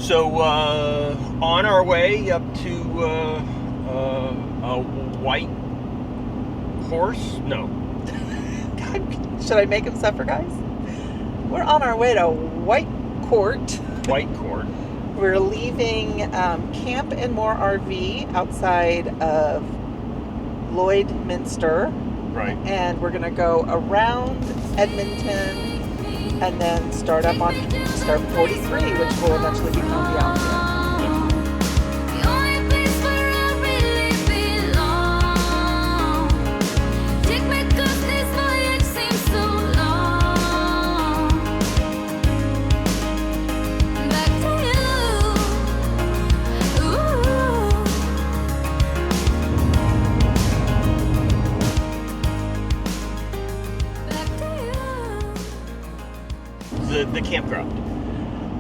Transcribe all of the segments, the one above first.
So on our way up to a white horse? No. God, should I make him suffer, guys? We're on our way to Whitecourt. Whitecourt. We're leaving Camp and More RV outside of Lloydminster. Right. And we're going to go around Edmonton and then start 43, which will eventually become the Alberta. The campground.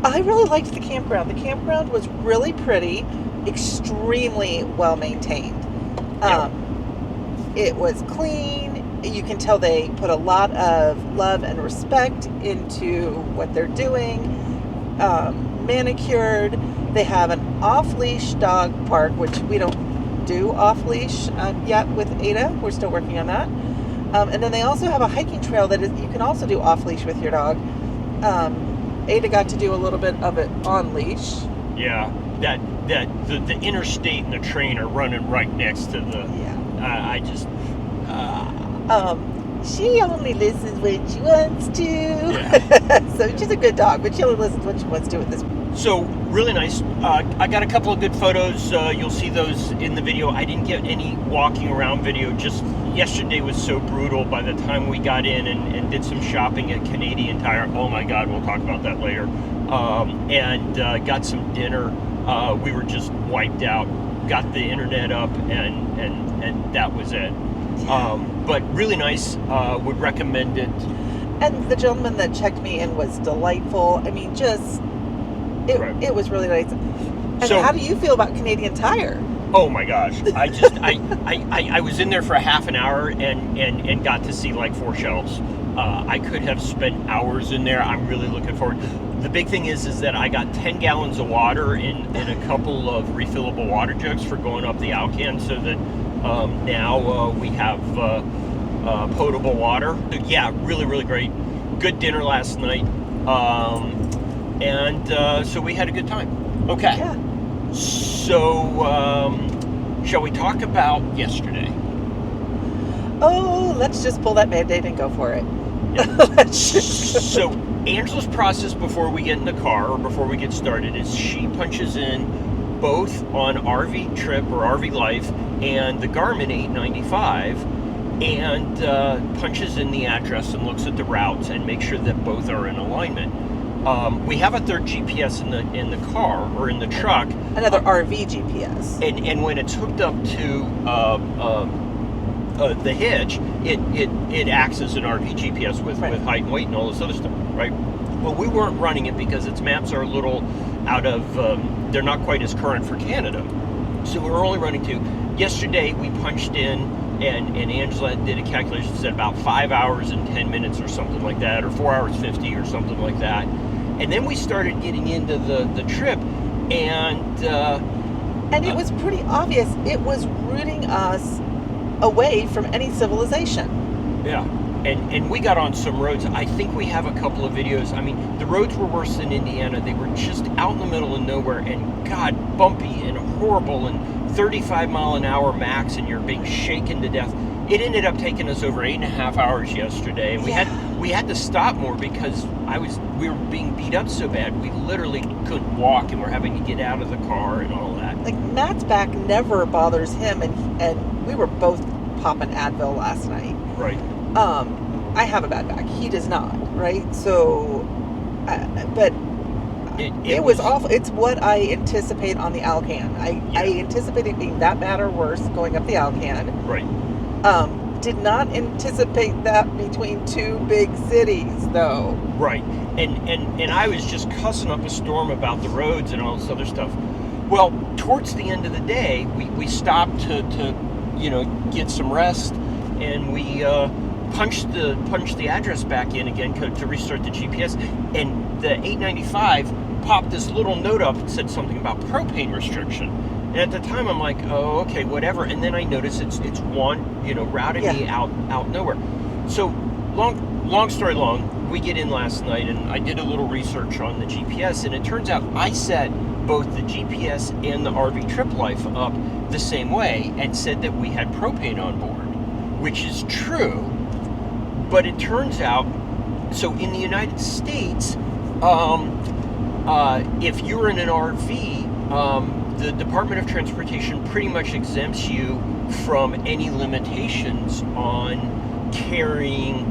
I really liked the campground. The campground was really pretty, extremely well maintained. It was clean. You can tell they put a lot of love and respect into what they're doing. Manicured. They have an off-leash dog park, which we don't do off-leash yet with Ada. We're still working on that. And then they also have a hiking trail that you can also do off-leash with your dog. Ada got to do a little bit of it on leash. Yeah, the interstate and the train are running right next to the. Yeah. She only listens when she wants to. Yeah. So she's a good dog, but she only listens when she wants to at this point. So really nice. I got a couple of good photos. You'll see those in the video. I didn't get any walking around video. Just yesterday was so brutal. By the time we got in and did some shopping at Canadian Tire, oh my God, we'll talk about that later. And got some dinner. We were just wiped out. Got the internet up, and that was it. But really nice. Would recommend it. And the gentleman that checked me in was delightful. I mean, it was really nice. And so, how do you feel about Canadian Tire? Oh my gosh! I was in there for a half an hour and got to see like 4 shelves. I could have spent hours in there. I'm really looking forward. The big thing is that I got 10 gallons of water in a couple of refillable water jugs for going up the Alcan, so that now we have potable water. Yeah, really, really great. Good dinner last night, and so we had a good time. Okay. Yeah. So, shall we talk about yesterday? Oh, let's just pull that Band-Aid and go for it. Yeah. So, Angela's process before we get in the car or before we get started is she punches in both on RV Trip or RV Life and the Garmin 895 and punches in the address and looks at the routes and makes sure that both are in alignment. We have a third GPS in the car or in the truck. Another RV GPS. And when it's hooked up to the hitch, it acts as an RV GPS with height and weight and all this other stuff, right? Well, we weren't running it because its maps are a little out of, they're not quite as current for Canada. So we're only running 2. Yesterday we punched in and Angela did a calculation, said about 5 hours and 10 minutes or something like that, or 4 hours 50 or something like that. And then we started getting into the trip, and it was pretty obvious. It was rooting us away from any civilization. Yeah, and we got on some roads. I think we have a couple of videos. I mean, the roads were worse than Indiana. They were just out in the middle of nowhere, and God, bumpy and horrible, and 35 mile an hour max, and you're being shaken to death. It ended up taking us over 8.5 hours yesterday, and we had to stop more because we were being beat up so bad we literally couldn't walk, and we're having to get out of the car and all that. Like, Matt's back never bothers him, and we were both popping Advil last night. Right. I have a bad back. He does not, right? So, but it was awful. It's what I anticipate on the Alcan. I anticipate it being that bad or worse going up the Alcan. Right. Did not anticipate that between 2 big cities, though. Right. And I was just cussing up a storm about the roads and all this other stuff. Well, towards the end of the day, we stopped to get some rest, and we punched the address back in again to restart the GPS, and the 895 popped this little note up that said something about propane restriction. And at the time, I'm like, oh, okay, whatever. And then I notice it's routing me out nowhere. So long story long, we get in last night, and I did a little research on the GPS, and it turns out I set both the GPS and the RV Trip Life up the same way and said that we had propane on board, which is true. But it turns out, so in the United States, if you're in an RV, the Department of Transportation pretty much exempts you from any limitations on carrying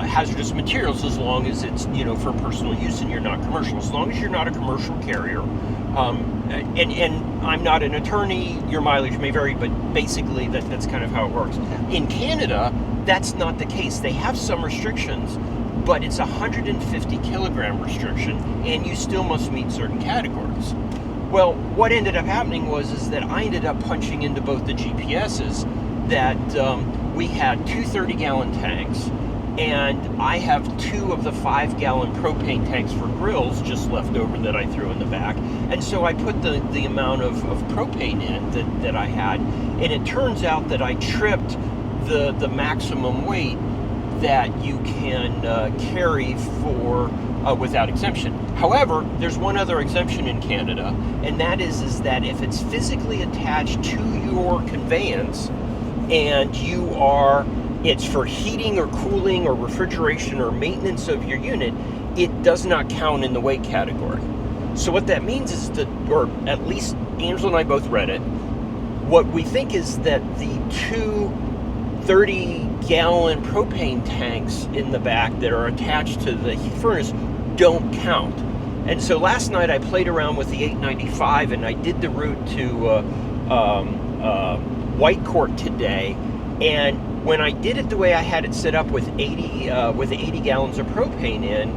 hazardous materials, as long as it's for personal use and you're not commercial. As long as you're not a commercial carrier, and I'm not an attorney, your mileage may vary, but basically that's kind of how it works. In Canada, that's not the case. They have some restrictions, but it's a 150 kilogram restriction, and you still must meet certain categories. Well, what ended up happening is that I ended up punching into both the GPSs that we had two 30-gallon tanks, and I have 2 of the 5-gallon propane tanks for grills just left over that I threw in the back. And so I put the amount of propane in that I had, and it turns out that I tripped the maximum weight that you can carry for without exemption. However, there's one other exemption in Canada, and that is that if it's physically attached to your conveyance and it's for heating or cooling or refrigeration or maintenance of your unit, it does not count in the weight category. So what that means is that, or at least Angela and I both read it, what we think is that the 2 30-gallon propane tanks in the back that are attached to the furnace don't count. And so last night I played around with the 895, and I did the route to Whitecourt today, and when I did it the way I had it set up with 80 gallons of propane in,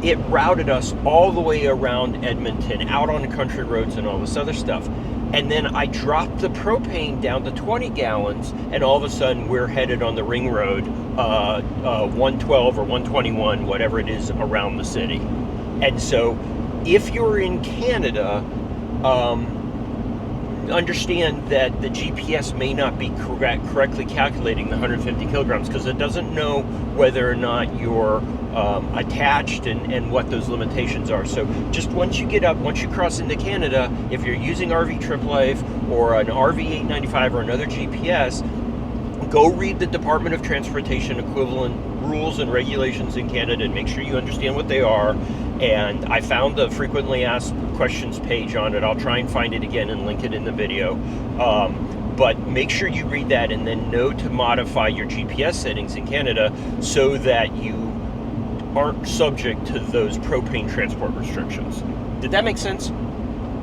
it routed us all the way around Edmonton, out on the country roads and all this other stuff. And then I dropped the propane down to 20 gallons, and all of a sudden we're headed on the ring road, 112 or 121, whatever it is, around the city. And so if you're in Canada, understand that the GPS may not be correctly calculating the 150 kilograms, because it doesn't know whether or not you're attached and what those limitations are. So just once you cross into Canada, if you're using RV Trip Life or an RV 895 or another GPS, go read the Department of Transportation equivalent rules and regulations in Canada and make sure you understand what they are. And I found the frequently asked questions page on it. I'll try and find it again and link it in the video. But make sure you read that and then know to modify your GPS settings in Canada so that you aren't subject to those propane transport restrictions. Did that make sense?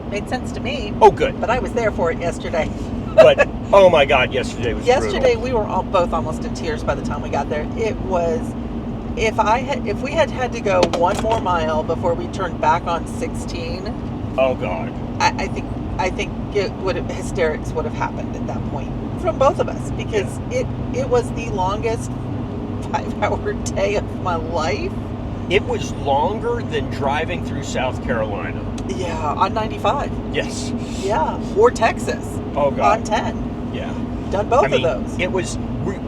Made sense to me. Oh, good. But I was there for it yesterday. But oh my God, yesterday was Yesterday brutal. we were both almost in tears by the time we got there. It was, if we had to go one more mile before we turned back on 16. Oh God. I think hysterics would have happened at that point from both of us, because it was the longest 5-hour day of my life. It was longer than driving through South Carolina. Yeah, on 95. Yes. Yeah, or Texas. Oh God. On 10. Yeah. Done both of those. It was,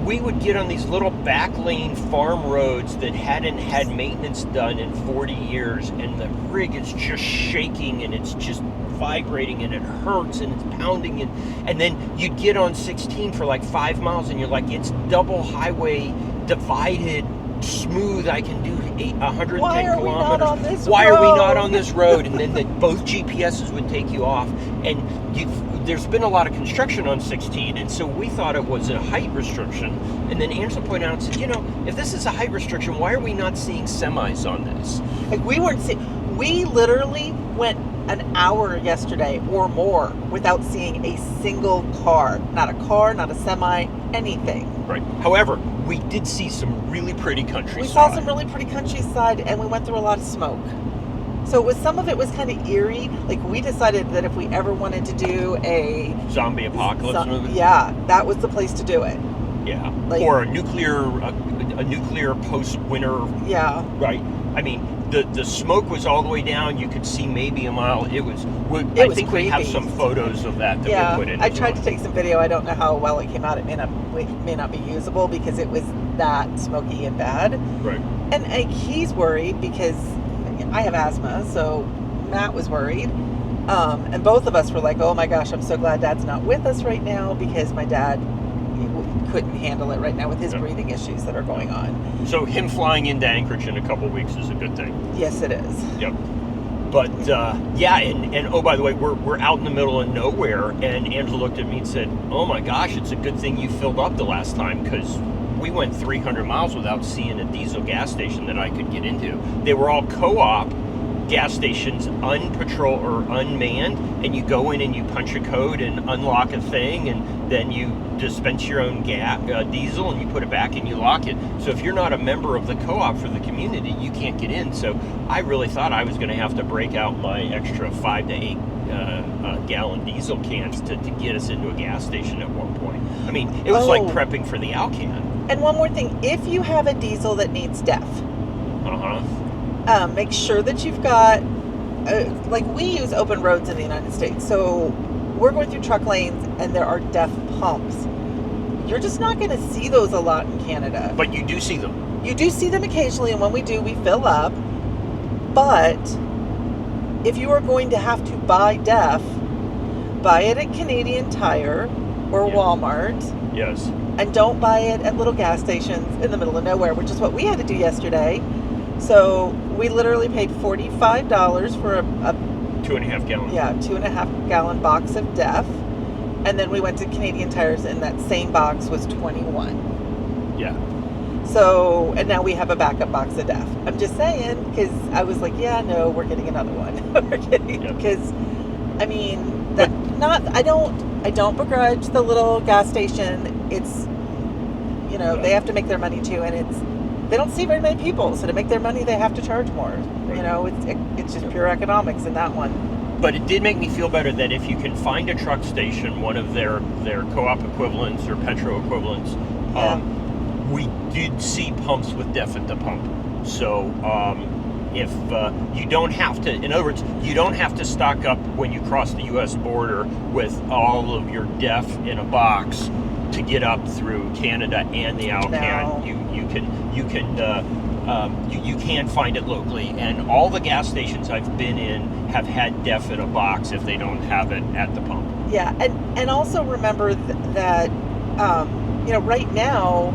we would get on these little back lane farm roads that hadn't had maintenance done in 40 years, and the rig is just shaking and it's just vibrating and it hurts and it's pounding, and then you'd get on 16 for like 5 miles and you're like, it's double highway divided, smooth, I can do 110 Why are kilometers. we not on this Why road? are we not on this road? And then both GPSs would take you off, and there's been a lot of construction on 16, and so we thought it was a height restriction. And then Angela pointed out and said, if this is a height restriction, why are we not seeing semis on this? Like, we literally went an hour yesterday or more without seeing a single car. Not a car, not a semi, anything. Right. However, we did see some really pretty countryside. We saw some really pretty countryside, and we went through a lot of smoke. So some of it was kind of eerie. Like, we decided that if we ever wanted to do a zombie apocalypse movie, yeah, that was the place to do it. Yeah. Or a nuclear post-winter. Yeah. Right. I mean, the smoke was all the way down. You could see maybe a mile. I think creepy. we have some photos of that we put in. I tried to take some video. I don't know how well it came out. It may not be usable because it was that smoky and bad. Right. And he's worried because I have asthma, so Matt was worried. And both of us were like, oh my gosh, I'm so glad Dad's not with us right now because my dad couldn't handle it right now with his breathing issues that are going on. So him flying into Anchorage in a couple weeks is a good thing. Yes, it is. Yep. But and oh, by the way, we're out in the middle of nowhere, and Angela looked at me and said, oh my gosh, it's a good thing you filled up the last time, because we went 300 miles without seeing a diesel gas station that I could get into. They were all co-op gas stations, unpatrolled or unmanned, and you go in and you punch a code and unlock a thing, and then you dispense your own diesel and you put it back and you lock it. So if you're not a member of the co-op for the community, you can't get in. So I really thought I was going to have to break out my extra 5 to 8 gallon diesel cans to get us into a gas station at one point. I mean, it was like prepping for the Alcan. And one more thing, if you have a diesel that needs DEF, make sure that you've got, like we use open roads in the United States, so we're going through truck lanes and there are DEF pumps. You're just not going to see those a lot in Canada. But you do see them. You do see them occasionally, and when we do, we fill up. But if you are going to have to buy DEF, buy it at Canadian Tire or Walmart. Yes. And don't buy it at little gas stations in the middle of nowhere, which is what we had to do yesterday. So we literally paid $45 for a 2.5 gallon. Yeah, 2.5 gallon box of DEF. And then we went to Canadian Tires and that same box was $21. Yeah. So, and now we have a backup box of DEF. I'm just saying, because I was like, yeah, no, we're getting another one. We're getting, because, I mean, I don't begrudge the little gas station. It's, they have to make their money too, and they don't see very many people, so to make their money, they have to charge more. Right. It's just pure economics in that one. But it did make me feel better that if you can find a truck station, one of their co-op equivalents or petro equivalents, we did see pumps with DEF at the pump. So if you don't have to, in other words, you don't have to stock up when you cross the U.S. border with all of your DEF in a box to get up through Canada and the Alcan. No. You can find it locally, and all the gas stations I've been in have had DEF in a box if they don't have it at the pump. Yeah, and also remember that right now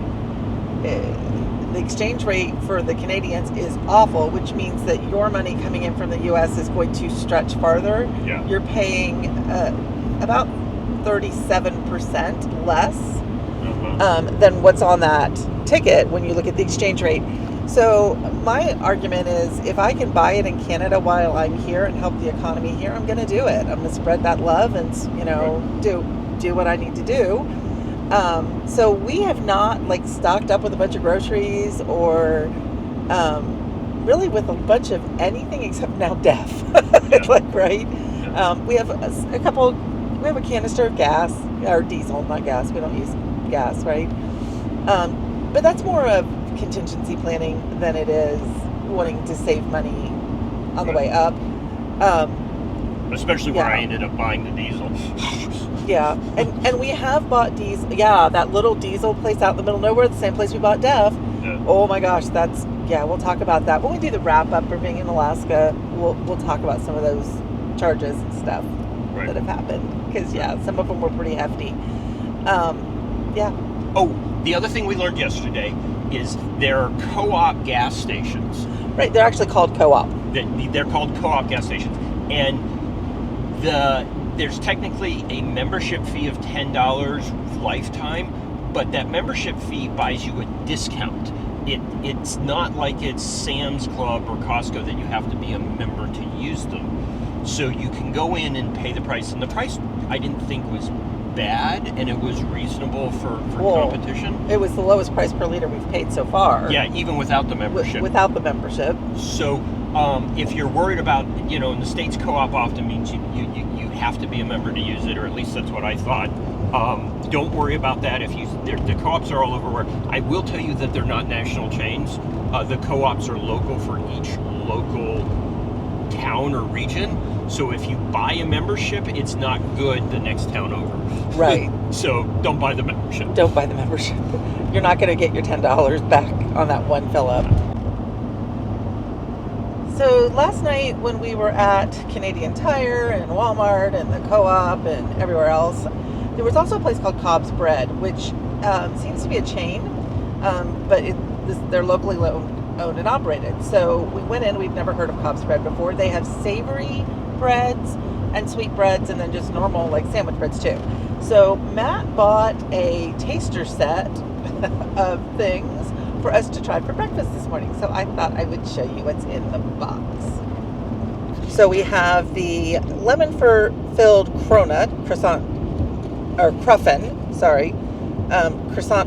the exchange rate for the Canadians is awful, which means that your money coming in from the U.S. is going to stretch farther. Yeah. You're paying about 37% less than what's on that ticket when you look at the exchange rate. So my argument is, if I can buy it in Canada while I'm here and help the economy here, I'm going to do it. I'm going to spread that love and do what I need to do. So we have not stocked up with a bunch of groceries or really with a bunch of anything except now DEF. Right? Yeah. We have a canister of gas or diesel, not gas. We don't use gas, right? But that's more of contingency planning than it is wanting to save money on the way up. Especially where I ended up buying the diesel. Yeah, and we have bought diesel. Yeah, that little diesel place out in the middle of nowhere, the same place we bought DEF. Yeah. Oh my gosh, we'll talk about that when we do the wrap up for being in Alaska. We'll talk about some of those charges and stuff that have happened, because some of them were pretty hefty. Oh, the other thing we learned yesterday is there are co-op gas stations. Right, they're actually called co-op. They're called co-op gas stations, and there's technically a membership fee of $10 lifetime, but that membership fee buys you a discount. It's not like it's Sam's Club or Costco that you have to be a member to use them. So you can go in and pay the price, and the price I didn't think was bad, and it was reasonable for competition. It was the lowest price per liter we've paid so far. Yeah, even without the membership. Without the membership. So If you're worried about, in the States, co-op often means you have to be a member to use it, or at least that's what I thought. Don't worry about that. The co-ops are all over. Where I will tell you that they're not national chains. The co-ops are local for each local town or region. So if you buy a membership, it's not good the next town over. Right. So don't buy the membership. Don't buy the membership. You're not going to get your $10 back on that one fill up. So last night when we were at Canadian Tire and Walmart and the co-op and everywhere else, there was also a place called Cobb's Bread, which seems to be a chain, but they're locally owned and operated. So we went in, we've never heard of Cobb's Bread before. They have savory breads and sweet breads and then just normal like sandwich breads too. So Matt bought a taster set of things for us to try for breakfast this morning. So I thought I would show you what's in the box. So we have the lemon-filled croissant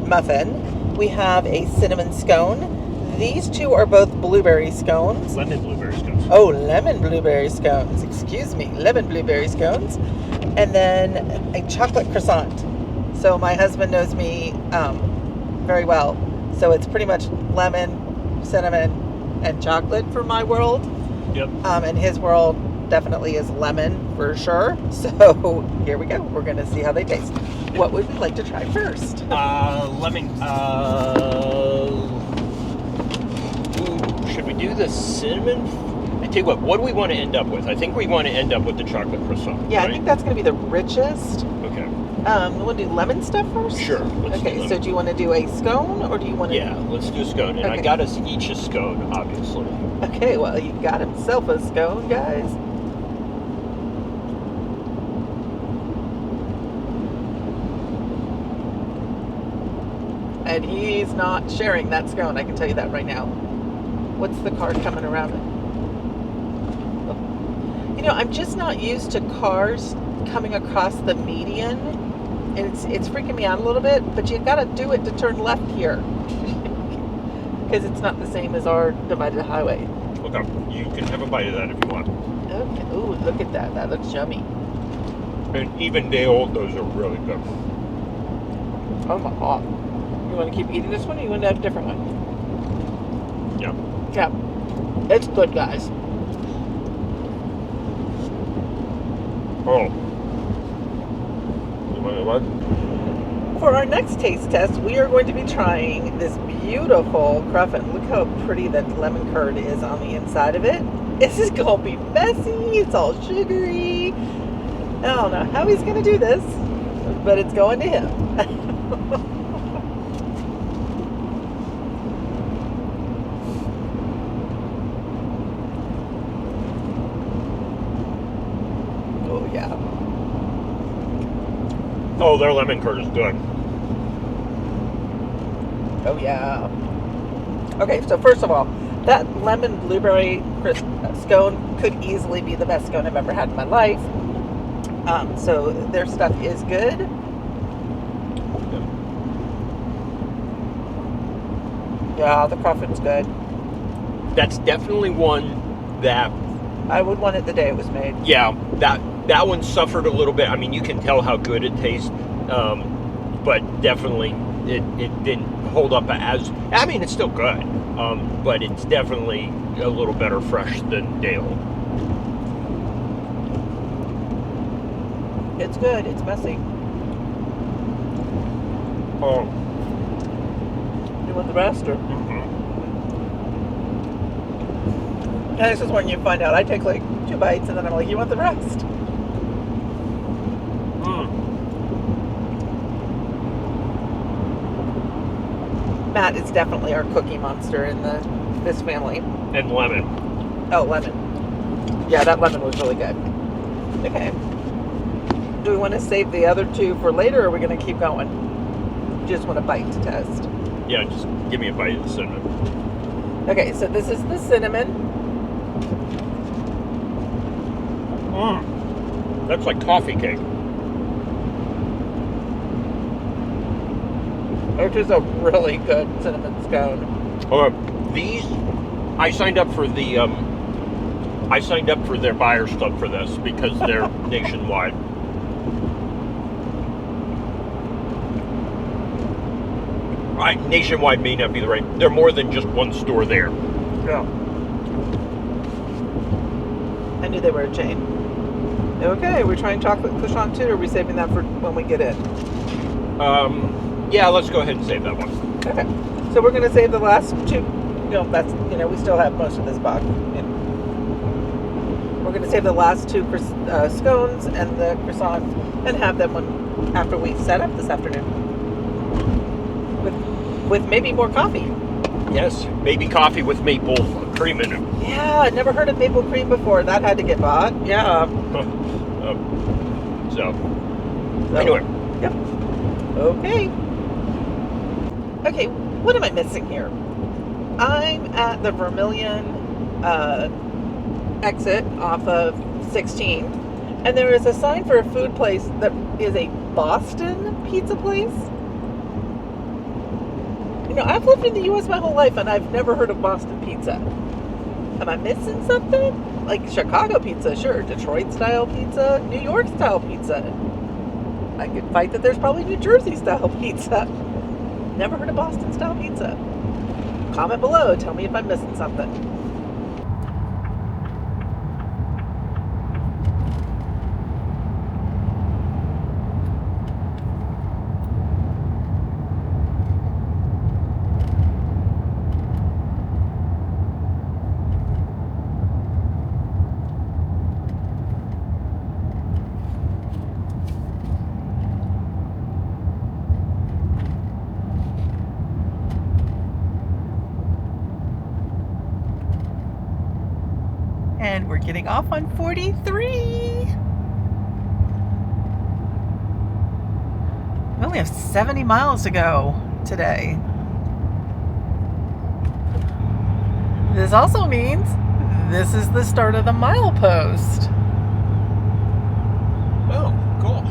muffin. We have a cinnamon scone. These two are both blueberry scones. Lemon blueberry scones. Oh, lemon blueberry scones. Excuse me, lemon blueberry scones. And then a chocolate croissant. So my husband knows me very well. So it's pretty much lemon, cinnamon, and chocolate for my world. Yep. And his world definitely is lemon for sure. So here we go. We're going to see how they taste. What would we like to try first? Lemon. Should we do the cinnamon? I tell you what do we want to end up with? I think we want to end up with the chocolate croissant. Yeah, right? I think that's going to be the richest. Okay. We want to do lemon stuff first? Sure. Let's do okay, lemon. so do you want to do a scone or do you want to... Yeah, let's do a scone. And I Okay. got us each a scone, obviously. Okay, well, you got himself a scone, guys. And he's not sharing that scone, I can tell you that right now. What's the car coming around it? I'm just not used to cars coming across the median. And it's freaking me out a little bit, but you got to do it to turn left here. Because it's not the same as our divided highway. Okay, you can have a bite of that if you want. Okay. Ooh, look at that. That looks yummy. And even day old, those are really good. Oh my God. You want to keep eating this one or you want to have a different one? Yeah. Yeah. It's good, guys. Oh. You want what? For our next taste test, we are going to be trying this beautiful cruffin. Look how pretty that lemon curd is on the inside of it. This is going to be messy. It's all sugary. I don't know how he's going to do this, but it's going to him. Oh, yeah. Oh, their lemon curd is good. Oh, yeah. Okay, so first of all, that lemon blueberry scone could easily be the best scone I've ever had in my life. So their stuff is good. Yeah, the cruffin's good. That's definitely one that, I would want it the day it was made. yeah, that one suffered a little bit. I mean, you can tell how good it tastes, but definitely it didn't hold up as. I mean, it's still good, but it's definitely a little better fresh than Dale. It's good. It's messy. Oh. You want the rest, or? Mm-hmm. And this is when you find out. I take like 2 bites, and then I'm like, you want the rest? Matt is definitely our cookie monster in this family. And lemon. Oh, lemon. Yeah, that lemon was really good. Okay. Do we want to save the other 2 for later, or are we going to keep going? Just want a bite to test. Yeah, just give me a bite of the cinnamon. Okay, so this is the cinnamon. That's like coffee cake. Which is a really good cinnamon scone. These, I signed up for the I signed up for their buyer's club for this because they're nationwide. Nationwide may not be the right. They're more than just one store there. Yeah. I knew they were a chain. Okay, we're trying chocolate croissant too, or are we saving that for when we get in? Yeah, let's go ahead and save that one. Okay. So we're going to save the last two. We still have most of this box. We're going to save the last two scones and the croissant and have them after we set up this afternoon. With maybe more coffee. Yes, maybe coffee with maple cream in it. Yeah, I'd never heard of maple cream before. That had to get bought. Yeah. Anyway. Yep. Okay, what am I missing here? I'm at the Vermilion exit off of 16, and there is a sign for a food place that is a Boston pizza place. I've lived in the U.S. my whole life, and I've never heard of Boston pizza. Am I missing something? Like Chicago pizza, sure. Detroit-style pizza, New York-style pizza. I could fight that there's probably New Jersey-style pizza. Never heard of Boston-style pizza. Comment below. Tell me if I'm missing something. And we're getting off on 43. We only have 70 miles to go today. This also means this is the start of the milepost. Oh, cool.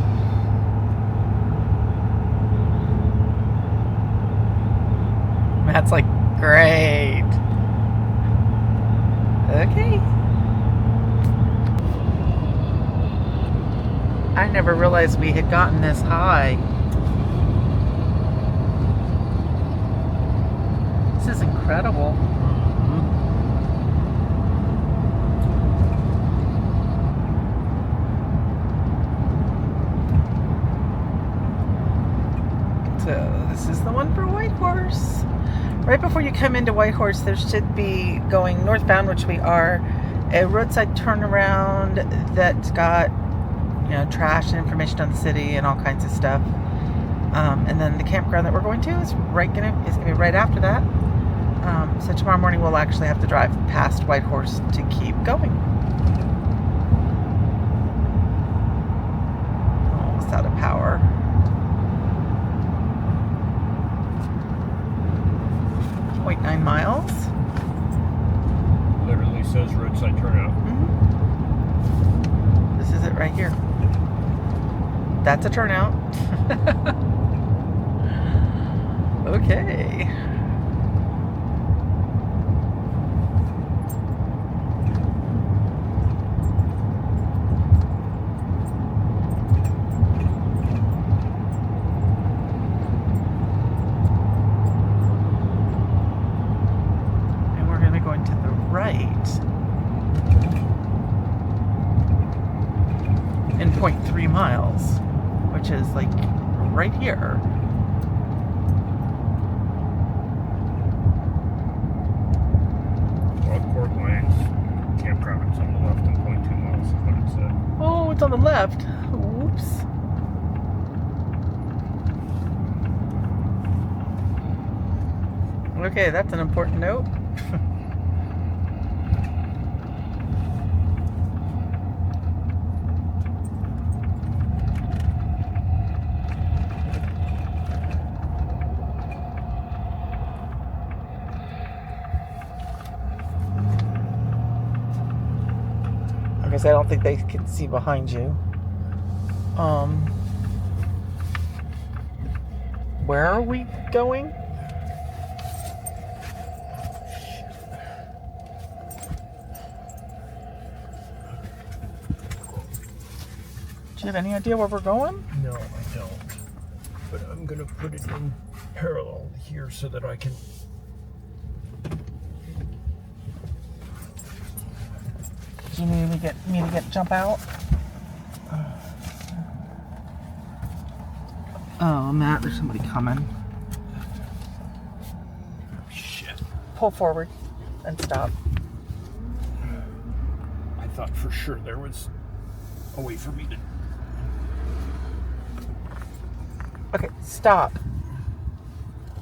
Matt's like, great. Okay. I never realized we had gotten this high. This is incredible. So this is the one for Whitehorse. Right before you come into Whitehorse, there should be, going northbound, which we are, a roadside turnaround that's got trash and information on the city and all kinds of stuff. And then the campground that we're going to is gonna be right after that. So tomorrow morning we'll actually have to drive past Whitehorse to keep going. Almost out of power. .9 miles. Literally says roadside turnout. Mm-hmm. This is it right here. That's a turnout. Okay. And we're going to be going to the right in 0.3 miles, which is like right here. Whitecourt Lanes campground is on the left and 0.2 miles is what it said. Oh, it's on the left. Oops. Okay, that's an important note. I don't think they can see behind you. Where are we going? Do you have any idea where we're going? No, I don't. But I'm gonna put it in parallel here so that I can. Do you need me to jump out? Oh, Matt, there's somebody coming. Shit. Pull forward and stop. I thought for sure there was a way for me to. Okay, stop.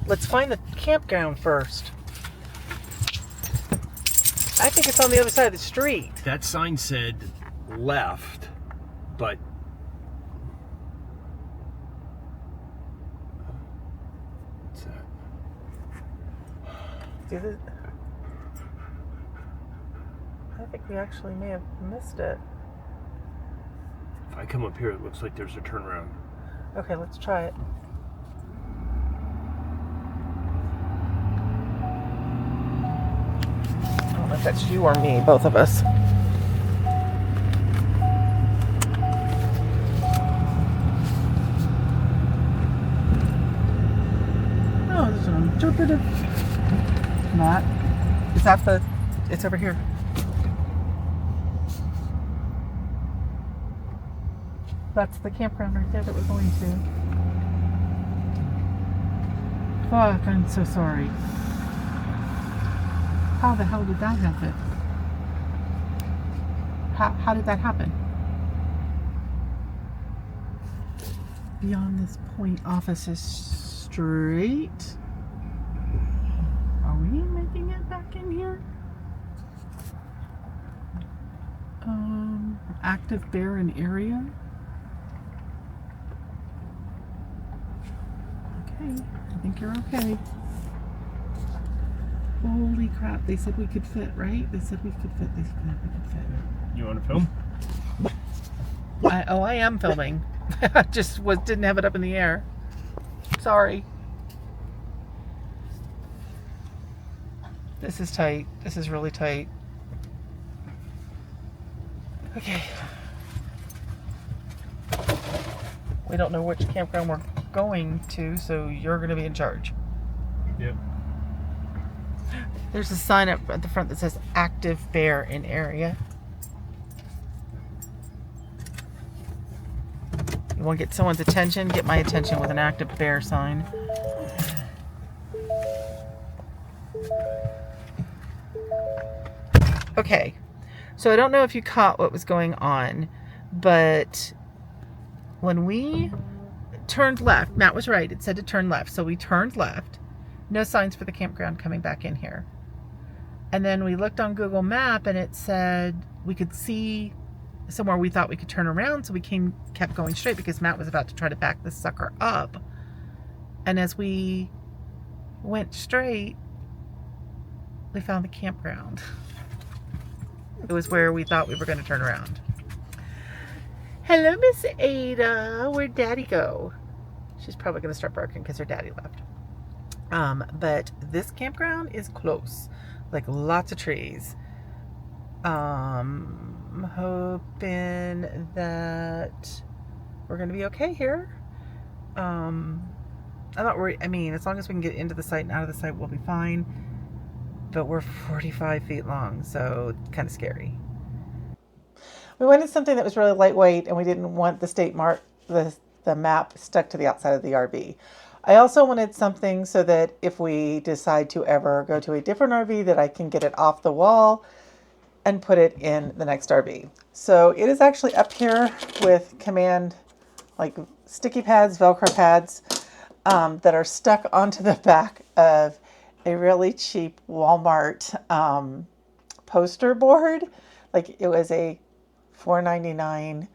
Let's find the campground first. I think it's on the other side of the street. That sign said left, but. What's that? Is it? I think we actually may have missed it. If I come up here, it looks like there's a turnaround. Okay, let's try it. I don't know if that's you or me, both of us. Oh, this is an interpretive. Matt, is that the? It's over here. That's the campground right there that we're going to. Fuck, I'm so sorry. How the hell did that happen? How did that happen? Beyond this point, office is straight. Are we making it back in here? Active barren area. Okay, I think you're okay. Holy crap, they said we could fit, right? They said we could fit. They said we could fit. You want to film? I am filming. I just didn't have it up in the air. Sorry. This is tight. This is really tight. Okay. We don't know which campground we're going to, so you're going to be in charge. Yep. There's a sign up at the front that says active bear in area. You want to get someone's attention? Get my attention with an active bear sign. Okay. So I don't know if you caught what was going on, but when we turned left, Matt was right. It said to turn left. So we turned left. No signs for the campground coming back in here. And then we looked on Google Map and it said we could see somewhere we thought we could turn around. So we kept going straight because Matt was about to try to back this sucker up. And as we went straight, we found the campground. It was where we thought we were going to turn around. Hello, Miss Ada. Where'd Daddy go? She's probably going to start barking because her daddy left. But this campground is close. Like lots of trees. I'm hoping that we're going to be okay here. I'm not worried. I mean, as long as we can get into the site and out of the site, we'll be fine. But we're 45 feet long, so it's kind of scary. We wanted something that was really lightweight, and we didn't want the state mark, the map stuck to the outside of the RV. I also wanted something so that if we decide to ever go to a different RV, that I can get it off the wall and put it in the next RV. So it is actually up here with command, like sticky pads, Velcro pads, that are stuck onto the back of a really cheap Walmart poster board. Like it was a $4.99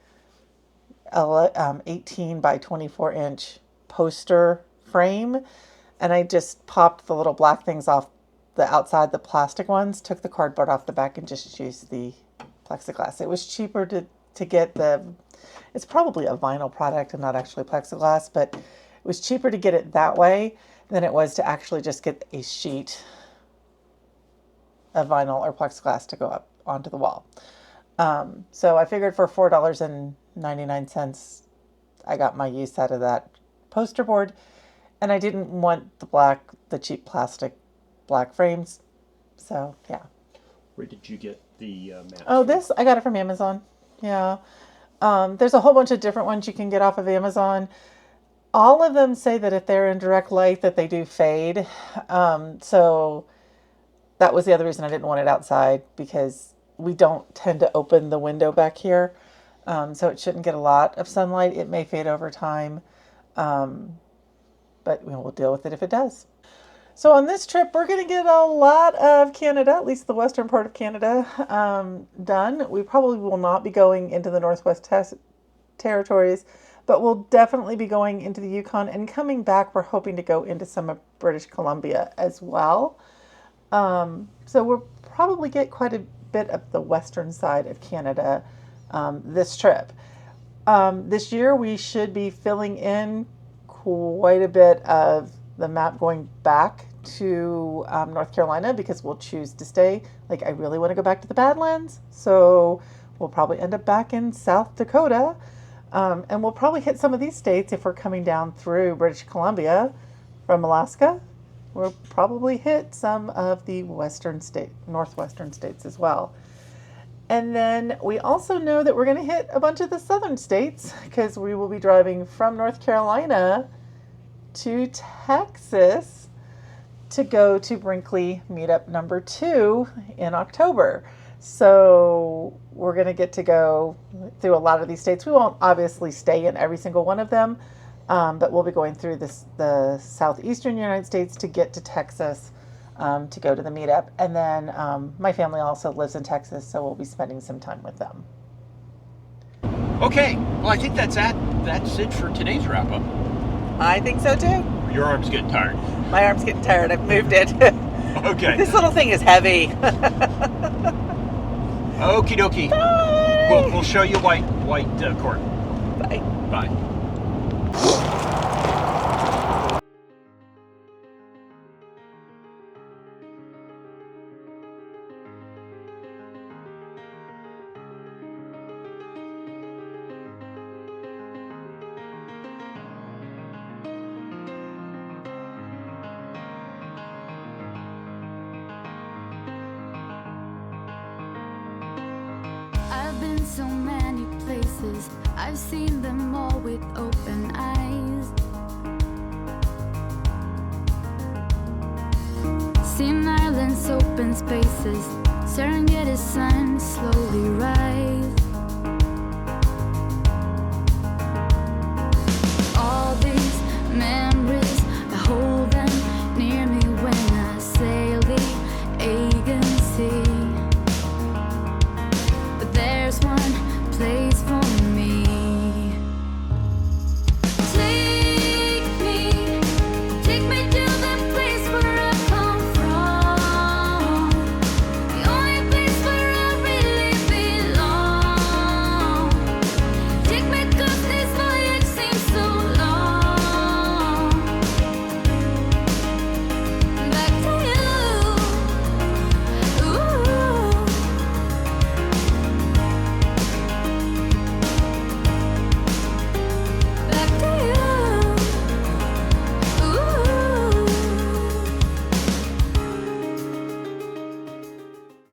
18 by 24 inch poster frame, and I just popped the little black things off the outside, the plastic ones, took the cardboard off the back and just used the plexiglass. It was cheaper to get it's probably a vinyl product and not actually plexiglass, but it was cheaper to get it that way than it was to actually just get a sheet of vinyl or plexiglass to go up onto the wall. So I figured for $4.99, I got my use out of that poster board, and I didn't want the cheap plastic black frames. So yeah. Where did you get the maps? Oh, this I got it from Amazon. Yeah. There's a whole bunch of different ones you can get off of Amazon. All of them say that if they're in direct light that they do fade. So that was the other reason I didn't want it outside, because we don't tend to open the window back here. So it shouldn't get a lot of sunlight. It may fade over time. But we'll deal with it if it does. So on this trip, we're going to get a lot of Canada, at least the western part of Canada, done. We probably will not be going into the Northwest Territories, but we'll definitely be going into the Yukon, and coming back, we're hoping to go into some of British Columbia as well. So we'll probably get quite a bit of the western side of Canada this trip. This year, we should be filling in quite a bit of the map going back to North Carolina, because we'll choose to stay. Like, I really want to go back to the Badlands, so we'll probably end up back in South Dakota. And we'll probably hit some of these states if we're coming down through British Columbia from Alaska. We'll probably hit some of the northwestern states as well. And then we also know that we're going to hit a bunch of the southern states, because we will be driving from North Carolina to Texas to go to Brinkley meetup number 2 in October. So we're going to get to go through a lot of these states. We won't obviously stay in every single one of them, but we'll be going through the southeastern United States to get to Texas to go to the meetup. And then my family also lives in Texas, so we'll be spending some time with them. Okay, well, I think that's it for today's wrap up. I think so too. Your arm's getting tired. My arm's getting tired. I've moved it. Okay. This little thing is heavy. Okie dokie. Bye. We'll show you Whitecourt. Bye. Bye. I've been so many places, I've seen them all with open eyes. Seen islands, open spaces, Serengeti sun slowly